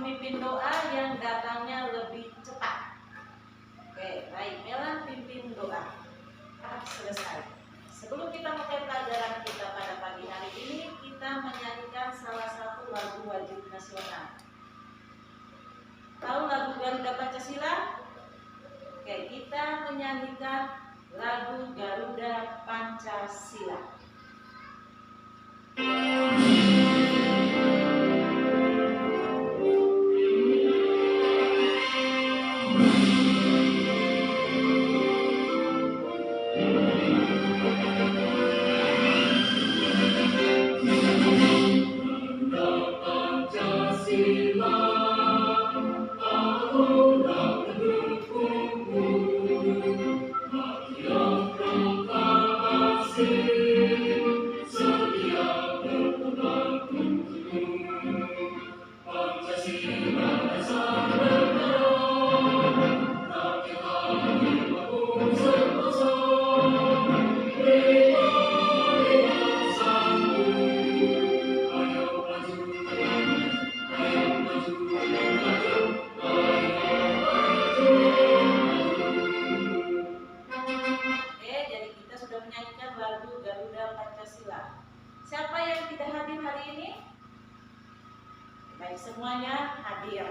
pemimpin doa yang datangnya lebih cepat. Oke, baik, Mela pimpin doa. Selesai. Sebelum kita mulai pelajaran kita pada pagi hari ini, kita menyanyikan salah satu lagu wajib nasional. Tahu lagu Garuda Pancasila? Oke, kita menyanyikan lagu Garuda Pancasila. Siapa yang tidak hadir hari ini? Baik, semuanya hadir.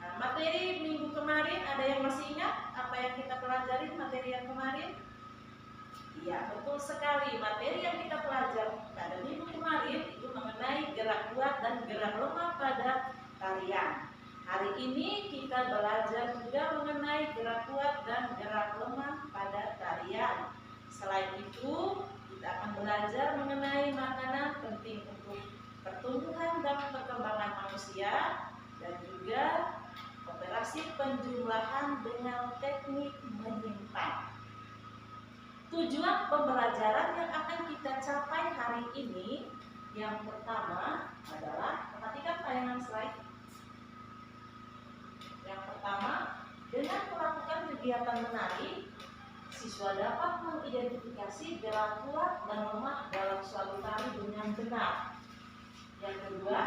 Nah, materi minggu kemarin ada yang masih ingat apa yang kita pelajari materi yang kemarin? Iya, betul sekali. Materi yang kita pelajari pada minggu kemarin itu mengenai gerak kuat dan gerak lemah pada tarian. Hari ini kita belajar juga mengenai gerak kuat dan gerak lemah pada tarian. Selain itu, kita akan belajar mengenai makanan penting untuk pertumbuhan dan perkembangan manusia dan juga operasi penjumlahan dengan teknik menyimpan. Tujuan pembelajaran yang akan kita capai hari ini yang pertama adalah, perhatikan tayangan slide. Yang pertama, dengan melakukan kegiatan menari, siswa dapat mengidentifikasi gerak kuat dan lemah dalam suatu tari dengan benar. Yang kedua,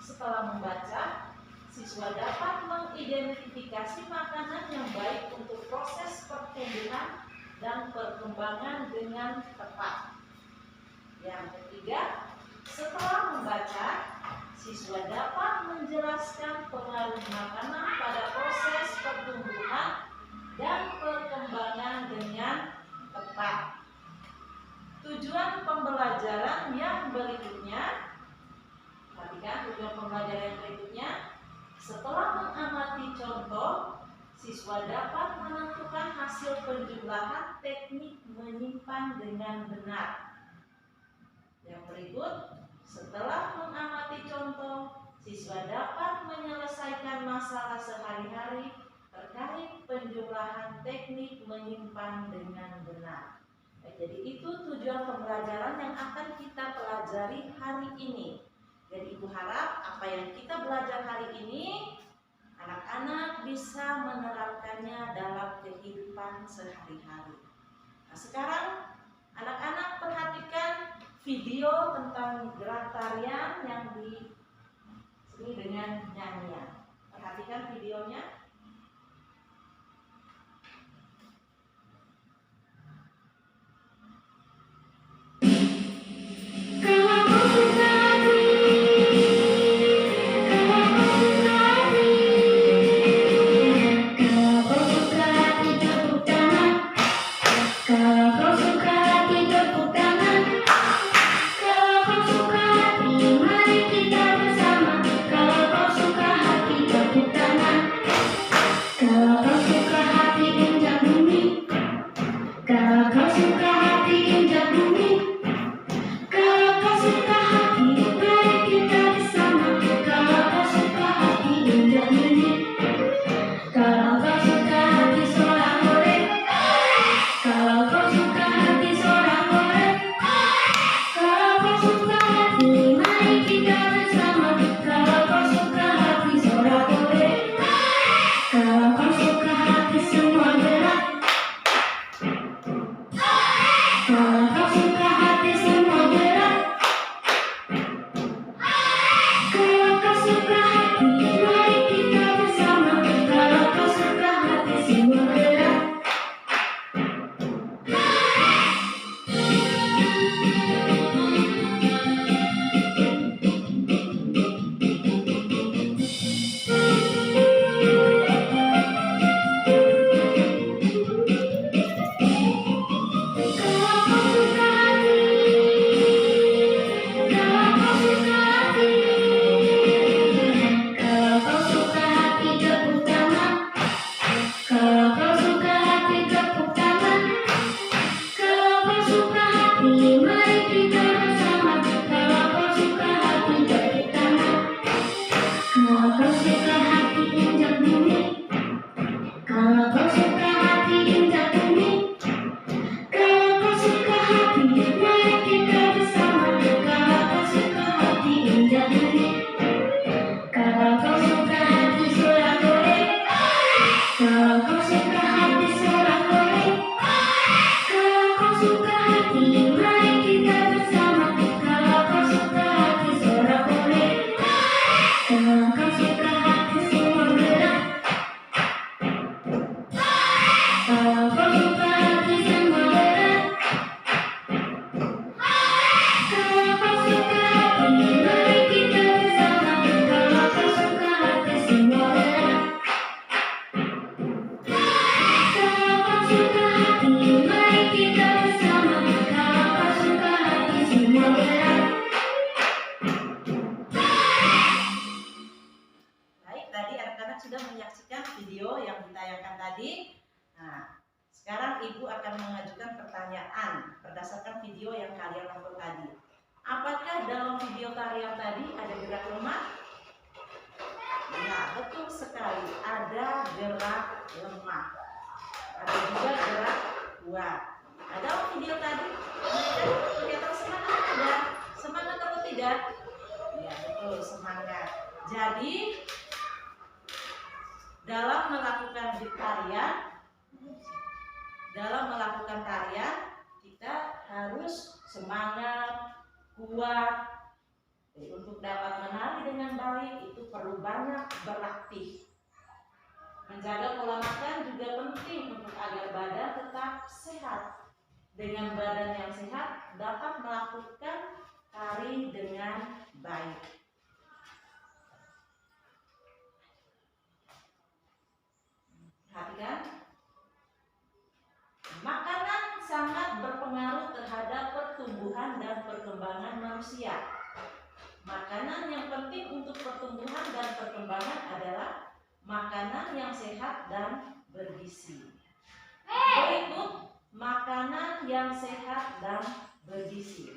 setelah membaca, siswa dapat mengidentifikasi makanan yang baik untuk proses pertumbuhan dan perkembangan dengan tepat. Yang ketiga, setelah membaca, siswa dapat menjelaskan pengaruh makanan pada proses pertumbuhan dan perkembangan dengan tepat. Tujuan pembelajaran yang berikutnya, perhatikan tujuan pembelajaran yang berikutnya, setelah mengamati contoh, siswa dapat menentukan hasil penjumlahan teknik menyimpan dengan benar. Yang berikut, setelah mengamati contoh, siswa dapat menyelesaikan masalah sehari-hari terkait penjumlahan teknik menyimpan dengan benar. Jadi itu tujuan pembelajaran yang akan kita pelajari hari ini. Jadi Ibu harap apa yang kita belajar hari ini, anak-anak bisa menerapkannya dalam kehidupan sehari-hari. Nah, sekarang anak-anak perhatikan video tentang gerak tarian yang di sini dengan nyanyian. Perhatikan videonya. Mari kita bersama, kalau kau suka hati tepuk tangan. Kalau kau suka hati injak bumi, kalau kau suka hati injak bumi, kalau kau suka hati mari kita bersama. Kalau kau suka hati injak bumi, kalau kau suka hati surat goreng, kalau kau suka hati surat goreng, kalau kau suka hati mari kita bersama. Kalau kau suka hati surat goreng, kalau kau suka hati semua gerak, kalau kau suka hati semua gerak, kalau kau suka hati mari kita bersama. Kalau kau suka hati semua gerak, kalau kau suka hati mari kita bersama. Kalau kau suka hati semua gerak. Baik, tadi anak-anak sudah menyaksikan video yang ditayangkan tadi. Nah, sekarang Ibu akan mengajukan pertanyaan berdasarkan video yang kalian nonton tadi. Apakah dalam video tarian tadi ada gerak lemah? Ya, betul sekali. Ada gerak lemah. Ada juga gerak kuat. Nah, dalam video tadi mereka kelihatan semangat tidak? Semangat atau tidak? Ya, betul, semangat. Jadi dalam melakukan tarian kita harus semangat, kuat. Jadi untuk dapat menari dengan baik itu perlu banyak beraktif. Menjaga pola makan juga penting untuk agar badan tetap sehat. Dengan badan yang sehat dapat melakukan tari dengan baik. Perhatikan, makanan sangat berpengaruh terhadap pertumbuhan dan perkembangan manusia. Makanan yang penting untuk pertumbuhan dan perkembangan adalah makanan yang sehat dan bergizi. Berikut makanan yang sehat dan bergizi.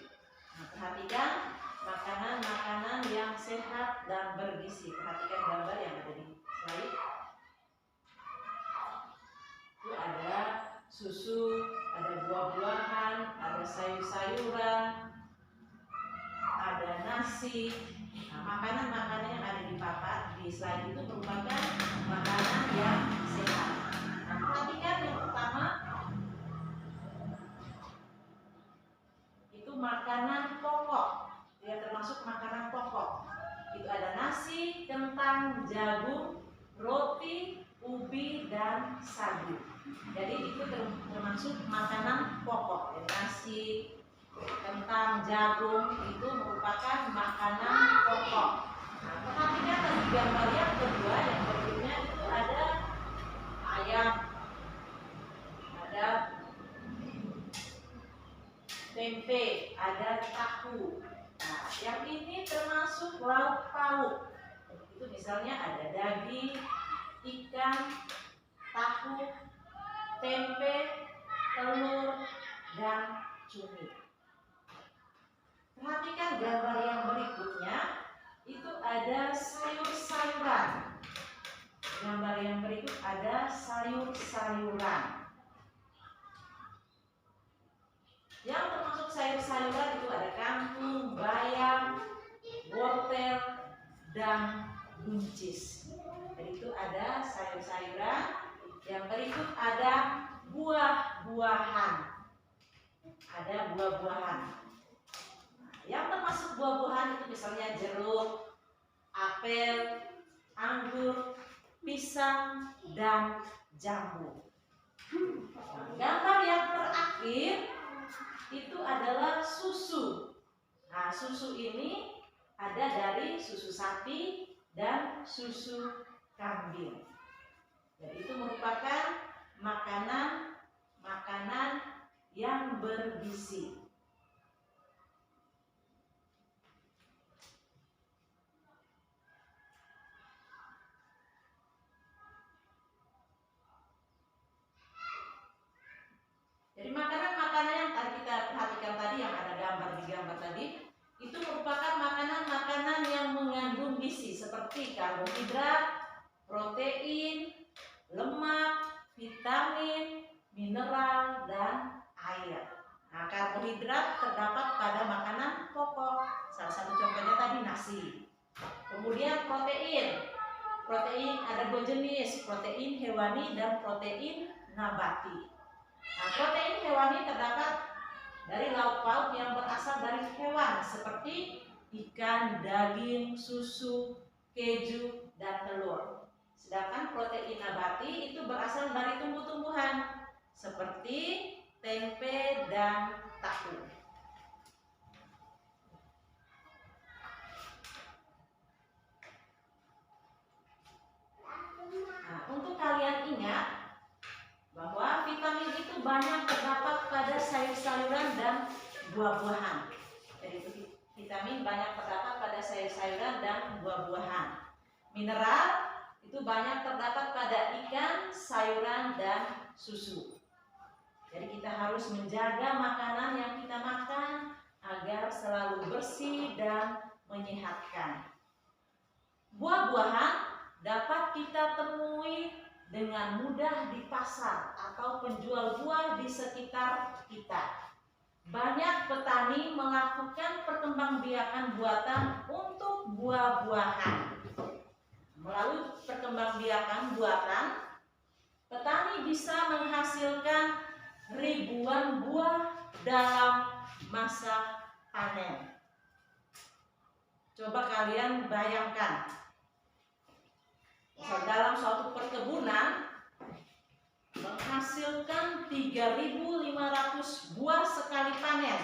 Nah, perhatikan makanan-makanan yang sehat dan bergizi. Perhatikan gambar yang ada di slide. Itu ada susu, ada buah-buahan, ada sayur-sayuran, ada nasi. Nah, makanan-makanan yang ada di papan di slide itu merupakan makanan yang sehat. Nah, perhatikan yang pertama itu makanan pokok. Ya, termasuk makanan pokok. Itu ada nasi, kentang, jagung, roti, ubi, dan sagu. Jadi itu termasuk makanan pokok. Ya, nasi, kentang, jagung itu merupakan makanan pokok. Nah, perhatikan tadi gambar yang kedua yang berikutnya itu ada ayam, ada tempe, ada tahu. Nah, yang ini termasuk lauk pauk. Itu misalnya ada daging, ikan, tahu, tempe, telur, dan cumi. Perhatikan gambar yang berikutnya, itu ada sayur-sayuran. Gambar yang berikut ada sayur-sayuran. Yang termasuk sayur-sayuran itu ada kangkung, bayam, wortel, dan buncis. Jadi itu ada sayur-sayuran. Yang berikut ada buah-buahan. Ada buah-buahan. Yang termasuk buah-buahan itu misalnya jeruk, apel, anggur, pisang, dan jambu. Nah, gambar yang terakhir itu adalah susu. Nah, susu ini ada dari susu sapi dan susu kambing. Dan itu merupakan makanan yang bergizi. Jadi makanan-makanan yang tadi kita perhatikan tadi yang ada di gambar tadi itu merupakan makanan-makanan yang mengandung gizi seperti seperti karbohidrat, protein, lemak, vitamin, mineral, dan air. Nah, karbohidrat terdapat pada makanan pokok. Salah satu contohnya tadi nasi. Kemudian protein. Protein ada dua jenis, protein hewani dan protein nabati. Nah, protein hewani terdapat dari lauk pauk yang berasal dari hewan seperti ikan, daging, susu, keju, dan telur. Sedangkan protein nabati itu berasal dari tumbuh-tumbuhan seperti tempe dan tahu. Nah, untuk kalian ingat bahwa vitamin itu banyak terdapat pada sayur-sayuran dan buah-buahan. Jadi vitamin banyak terdapat pada sayur-sayuran dan buah-buahan. Mineral itu banyak terdapat pada ikan, sayuran, dan susu. Jadi kita harus menjaga makanan yang kita makan agar selalu bersih dan menyehatkan. Buah-buahan dapat kita temui dengan mudah di pasar atau penjual buah di sekitar kita. Banyak petani melakukan perkembangbiakan buatan untuk buah-buahan. Melalui perkembangbiakan buatan, petani bisa menghasilkan ribuan buah dalam masa panen. Coba kalian bayangkan, dalam suatu perkebunan menghasilkan 3.500 buah sekali panen.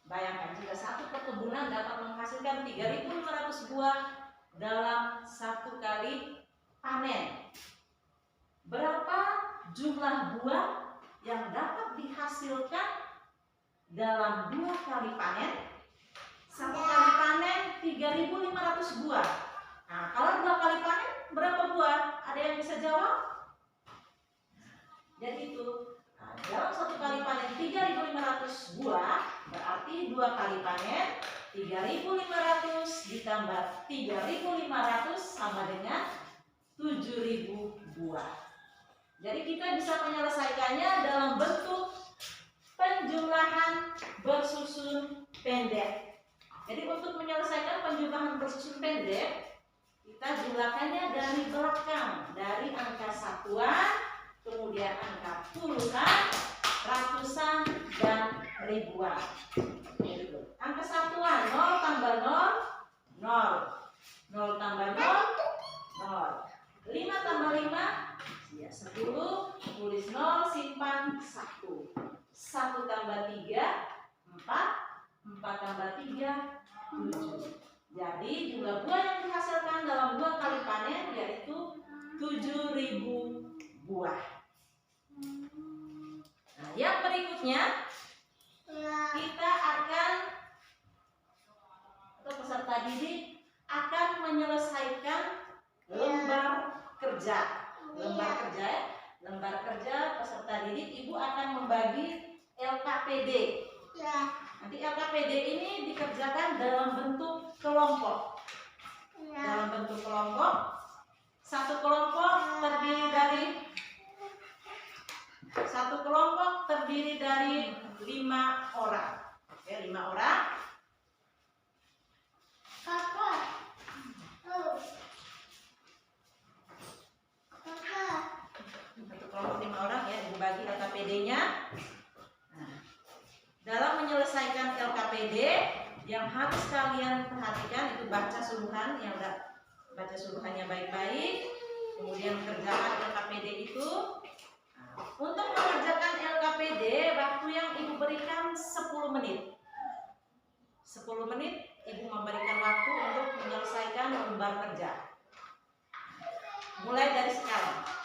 Bayangkan jika satu perkebunan dapat menghasilkan 3.500 buah dalam satu kali panen. Berapa jumlah buah yang dapat dihasilkan dalam 2 kali panen? Satu kali panen 3.500 buah. Nah, kalau 2 kali panen berapa buah? Ada yang bisa jawab? Jadi itu, dalam satu kali panen 3.500 buah, berarti 2 kali panen 3.500 ditambah 3.500 sama dengan 7.000 buah. Jadi kita bisa menyelesaikannya dalam bentuk penjumlahan bersusun pendek. Jadi untuk menyelesaikan penjumlahan bersusun pendek, kita jumlahkannya dari belakang, dari angka satuan, kemudian angka puluhan, ratusan, dan ribuan. Angka satuan 0 tambah 0, 0. 0 tambah 0, 0. 5 tambah 5, ya 10. Tulis 0, simpan 1. 1 tambah 3, 4. 4 tambah 3, 7. Jadi jumlah buah yang dihasilkan dalam 2 kali panen yaitu 7.000 buah. Nah, yang berikutnya kita akan, atau peserta didik akan menyelesaikan lembar kerja. Lembar kerja peserta didik, ibu akan membagi LKPD. Nanti LKPD ini dikerjakan dalam bentuk kelompok. Dalam bentuk kelompok, satu kelompok terdiri dari 5 orang. Oke, 5 orang. Satu kelompok 5 orang ya, dibagi LKPD-nya. Dalam menyelesaikan LKPD, yang harus kalian perhatikan itu baca suruhan, yang enggak baca suruhannya baik-baik. Kemudian kerjakan LKPD itu. Untuk mengerjakan LKPD, waktu yang ibu berikan 10 menit. 10 menit ibu memberikan waktu untuk menyelesaikan lembar kerja. Mulai dari sekarang.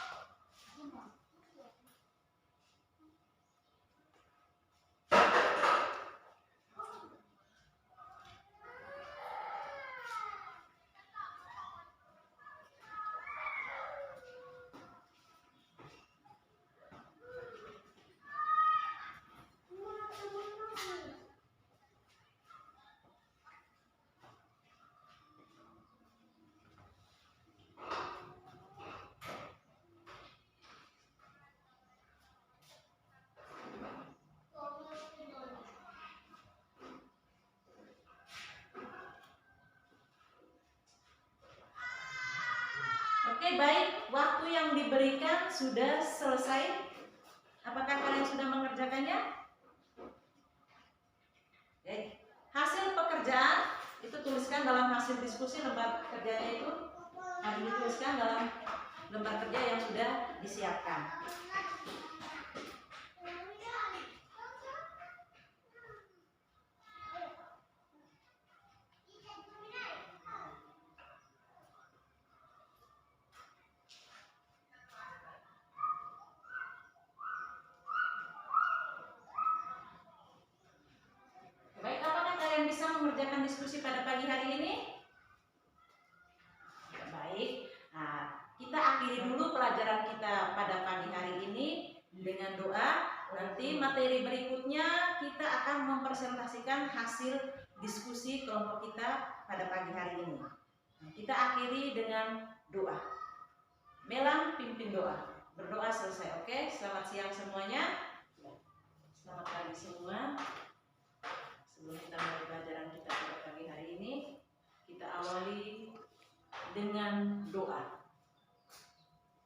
Oke, baik. Waktu yang diberikan sudah selesai. Apakah kalian sudah mengerjakannya? Oke. Hasil pekerjaan itu tuliskan dalam hasil diskusi lembar kerjanya itu harus dituliskan dalam lembar kerja yang sudah disiapkan. Baik, apakah kalian bisa mengerjakan diskusi pada pagi hari ini? Baik. Nah, kita akhiri dulu pelajaran kita pada pagi hari ini dengan doa. Nanti materi berikutnya kita akan mempresentasikan hasil diskusi kelompok kita pada pagi hari ini. Nah, kita akhiri dengan doa. Melang pimpin doa. Berdoa selesai. Oke, selamat siang semuanya. Selamat pagi semua. Sebelum kita mulai pelajaran kita pada pagi hari ini, kita awali dengan doa.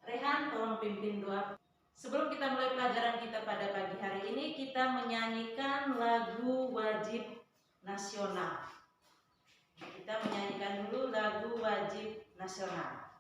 Rehan, tolong pimpin doa. Sebelum kita mulai pelajaran kita pada pagi hari ini, kita menyanyikan lagu wajib nasional. Kita menyanyikan dulu lagu wajib nasional.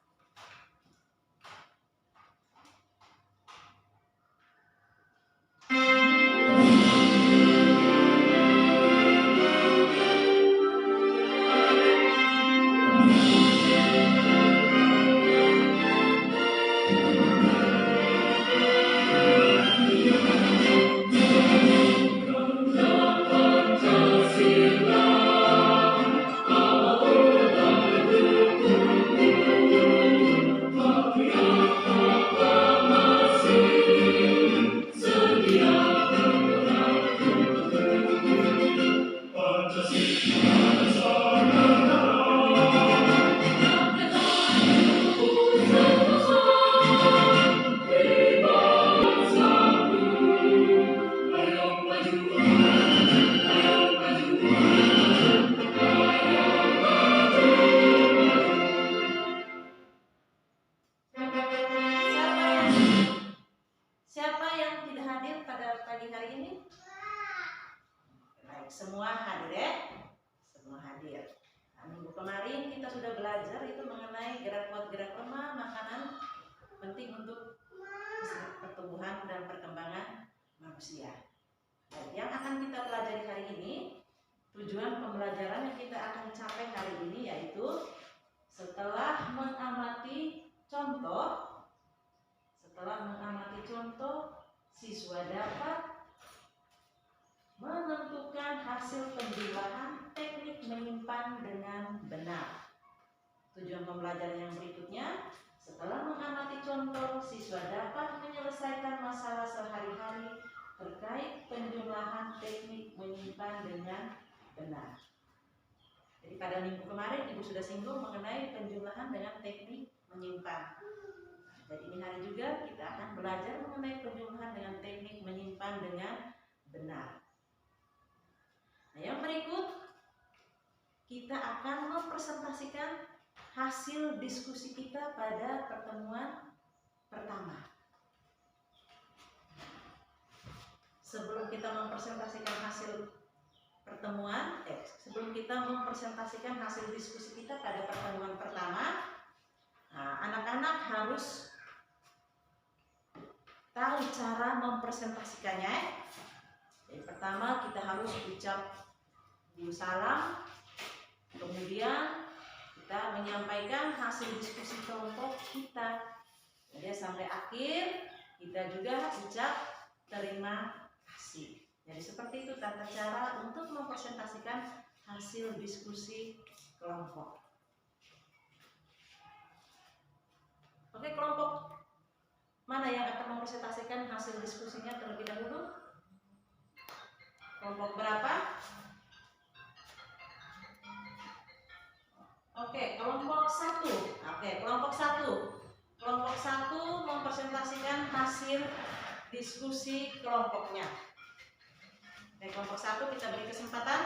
Siapa yang tidak hadir pada pagi hari ini? Baik, semua hadir ya? Semua hadir. Nah, minggu kemarin kita sudah belajar itu mengenai gerak kuat gerak lemah makanan penting untuk pertumbuhan dan perkembangan manusia. Baik, yang akan kita pelajari hari ini, tujuan pembelajaran yang kita akan capai hari ini yaitu setelah mengamati contoh, siswa dapat menentukan hasil penjumlahan teknik menyimpan dengan benar. Tujuan pembelajaran yang berikutnya, setelah mengamati contoh, siswa dapat menyelesaikan masalah sehari-hari terkait penjumlahan teknik menyimpan dengan benar. Jadi pada minggu kemarin Ibu sudah singgung mengenai penjumlahan dengan teknik menyimpan. Jadi ini hari juga kita akan belajar mengenai penjumlahan dengan teknik menyimpan dengan benar. Nah, yang berikut kita akan mempresentasikan hasil diskusi kita pada pertemuan pertama. Sebelum kita mempresentasikan hasil diskusi kita pada pertemuan pertama, anak-anak harus tahu cara mempresentasikannya. Jadi pertama kita harus ucap dulu salam, kemudian kita menyampaikan hasil diskusi kelompok kita. Kemudian sampai akhir kita juga ucap terima kasih. Jadi seperti itu tata cara untuk mempresentasikan hasil diskusi kelompok. Oke, kelompok mana yang akan mempresentasikan hasil diskusinya terlebih dahulu? Kelompok berapa? Oke, kelompok 1. Kelompok 1 mempresentasikan hasil diskusi kelompoknya. Oke, kelompok 1 kita beri kesempatan.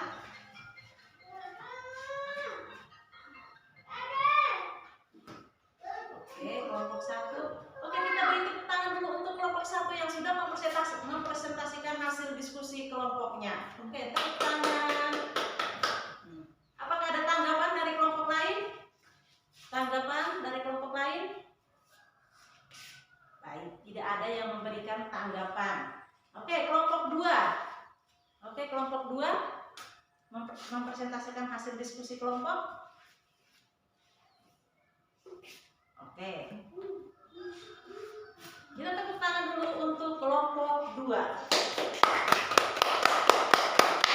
Oke, kelompok 1. Oke, kita beri tepuk tangan dulu untuk kelompok 1 yang sudah mempresentasikan hasil diskusi kelompoknya. Oke, tepuk tangan. Apakah ada tanggapan dari kelompok lain? Tanggapan dari kelompok lain? Baik, tidak ada yang memberikan tanggapan. Oke, kelompok 2. Oke, kelompok 2 mempresentasikan hasil diskusi kelompok. Oke. Kita tepuk tangan dulu untuk kelompok 2.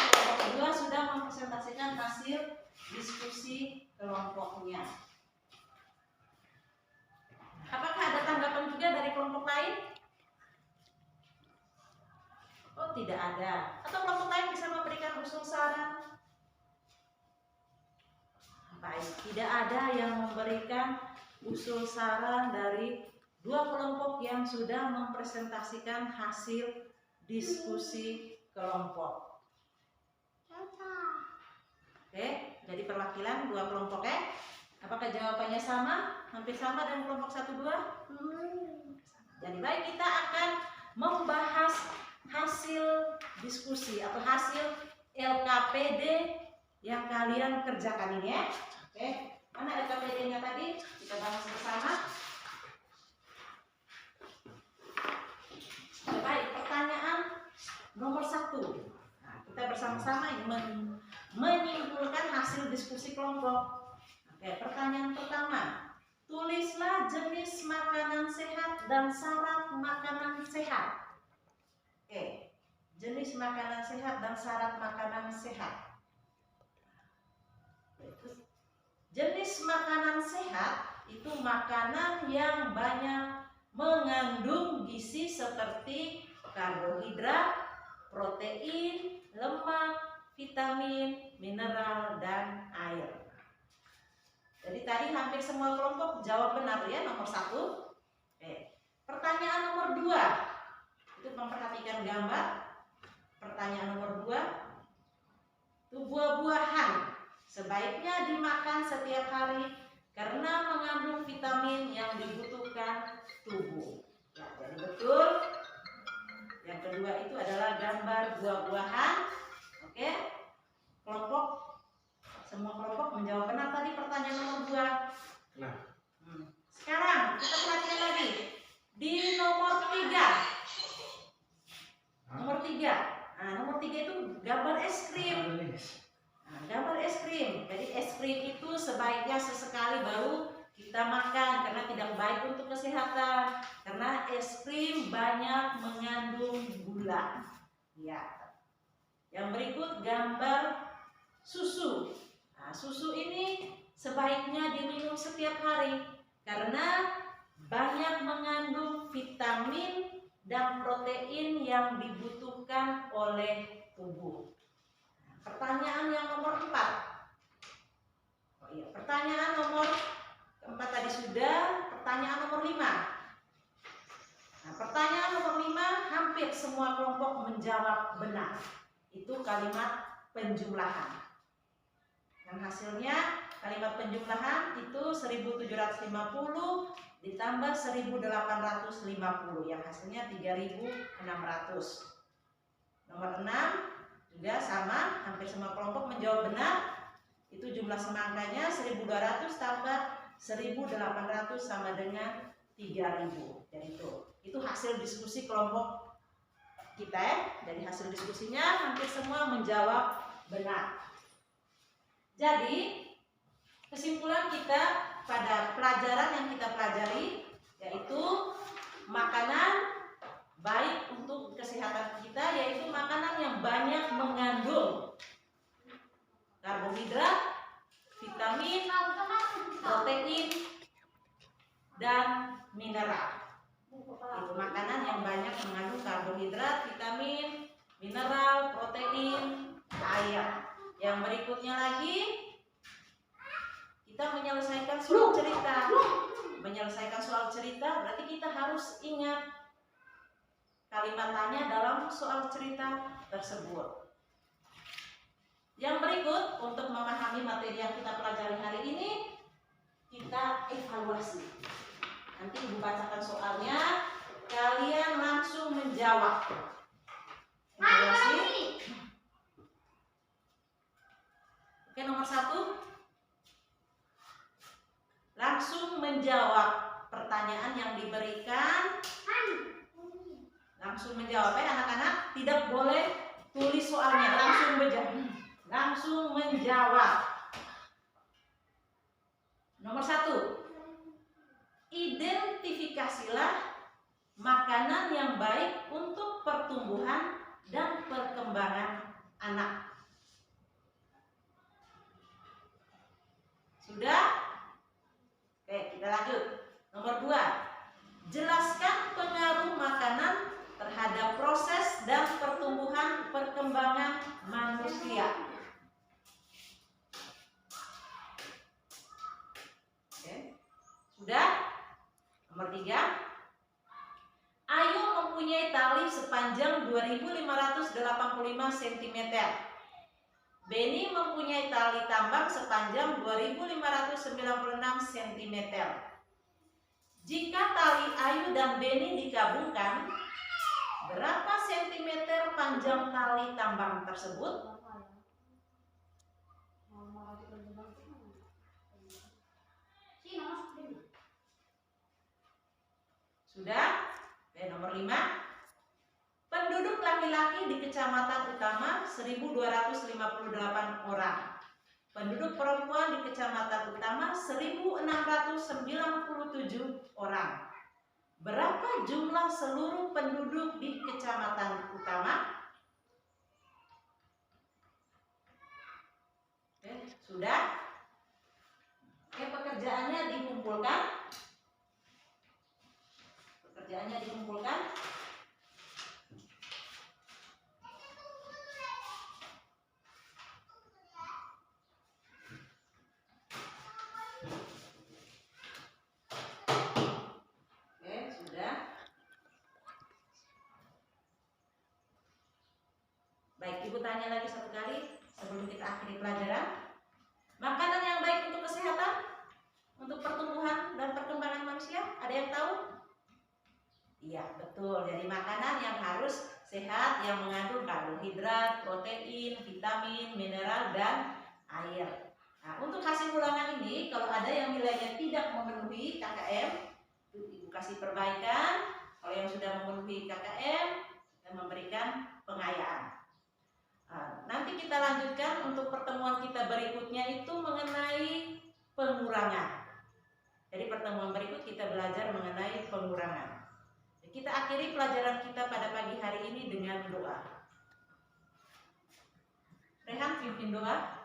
Kelompok 2 sudah mempresentasikan hasil diskusi kelompoknya. Apakah ada tanggapan juga dari kelompok lain? Oh, tidak ada. Atau kelompok lain bisa memberikan usul saran? Baik, tidak ada yang memberikan usul saran dari dua kelompok yang sudah mempresentasikan hasil diskusi kelompok. Oke, jadi perwakilan dua kelompok ya. Apakah jawabannya sama? Hampir sama dengan kelompok 1, 2? Jadi baik, kita akan membahas hasil diskusi atau hasil LKPD yang kalian kerjakan ini ya. Oke, mana LKPD-nya tadi? Kita bahas bersama. Baik, pertanyaan nomor 1. Nah, kita bersama-sama menyimpulkan hasil diskusi kelompok. Oke, pertanyaan pertama. Tulislah jenis makanan sehat dan syarat makanan sehat. Oke, jenis makanan sehat dan syarat makanan sehat. Jenis makanan sehat itu makanan yang banyak mengandung gizi seperti karbohidrat, protein, lemak, vitamin, mineral, dan air. Jadi tadi hampir semua kelompok jawab benar ya, nomor 1. Oke. Pertanyaan nomor 2. Itu memperhatikan gambar. Pertanyaan nomor 2. Itu buah-buahan sebaiknya dimakan setiap hari karena mengandung vitamin yang dibutuhkan tubuh. Ya, jadi betul. Yang kedua itu adalah gambar buah-buahan. Oke. Semua kelompok menjawab benar tadi pertanyaan nomor 2. Nah. Sekarang kita perhatikan lagi di nomor 3. Nomor 3. Nah, nomor 3 itu gambar es krim. Nah, gambar es krim. Jadi es krim itu sebaiknya sesekali baru kita makan karena tidak baik untuk kesehatan. Karena es krim banyak mengandung gula. Ya. Yang berikut gambar susu. Nah, susu ini sebaiknya diminum setiap hari karena banyak mengandung vitamin dan protein yang dibutuhkan oleh tubuh. Pertanyaan yang nomor 4. Oh iya, pertanyaan nomor 4 tadi sudah. Pertanyaan nomor 5. Nah, pertanyaan nomor 5 hampir semua kelompok menjawab benar. Itu kalimat penjumlahan. Yang hasilnya kalimat penjumlahan itu 1750 ditambah 1850 yang hasilnya 3600. Nomor 6 juga sama, hampir semua kelompok menjawab benar. Itu jumlah semangkanya 1200 tambah 1800 sama dengan 3000. Jadi itu hasil diskusi kelompok kita ya. Dari hasil diskusinya hampir semua menjawab benar. Jadi kesimpulan kita pada pelajaran yang kita pelajari yaitu makanan baik untuk kesehatan kita, yaitu makanan yang banyak mengandung karbohidrat, vitamin, protein, dan mineral. Itu makanan yang banyak mengandung karbohidrat, vitamin, mineral, protein, air. Yang berikutnya lagi kita menyelesaikan soal cerita. Menyelesaikan soal cerita berarti kita harus ingat kalimat tanya dalam soal cerita tersebut. Yang berikut, untuk memahami materi yang kita pelajari hari ini, kita evaluasi. Nanti Ibu bacakan soalnya, kalian langsung menjawab. Evaluasi. Oke, nomor 1. Langsung menjawab pertanyaan yang diberikan. Langsung menjawab ya anak-anak. Tidak boleh tulis soalnya, langsung menjawab. Langsung menjawab. Nomor 1. Identifikasilah makanan yang baik untuk pertumbuhan dan perkembangan anak. Sudah? Oke, kita lanjut. Nomor 2. Jelaskan pengaruh makanan terhadap proses dan pertumbuhan perkembangan manusia. Oke. Sudah? Nomor 3. Ayu mempunyai tali sepanjang 2585 cm. Beni mempunyai tali tambang sepanjang 2596 cm. Jika tali Ayu dan Beni digabungkan, berapa sentimeter panjang tali tambang tersebut? Sudah? Oke, nomor 5. Penduduk laki-laki di Kecamatan Utama 1258 orang. Penduduk perempuan di Kecamatan Utama 1697 orang. Berapa jumlah seluruh penduduk di Kecamatan Utama? Oke, sudah? Oke, pekerjaannya dikumpulkan. Pekerjaannya dikumpulkan. Baik, Ibu tanya lagi satu kali sebelum kita akhiri pelajaran. Makanan yang baik untuk kesehatan, untuk pertumbuhan dan perkembangan manusia, ada yang tahu? Iya, betul. Jadi makanan yang harus sehat, yang mengandung karbohidrat, protein, vitamin, mineral, dan air. Nah, untuk hasil ulangan ini, kalau ada yang nilainya tidak memenuhi KKM, Ibu kasih perbaikan. Kalau yang sudah memenuhi KKM, dan memberikan pengayaan. Nanti kita lanjutkan untuk pertemuan kita berikutnya itu mengenai pengurangan. Jadi pertemuan berikut kita belajar mengenai pengurangan. Kita akhiri pelajaran kita pada pagi hari ini dengan doa. Rehan pimpin doa.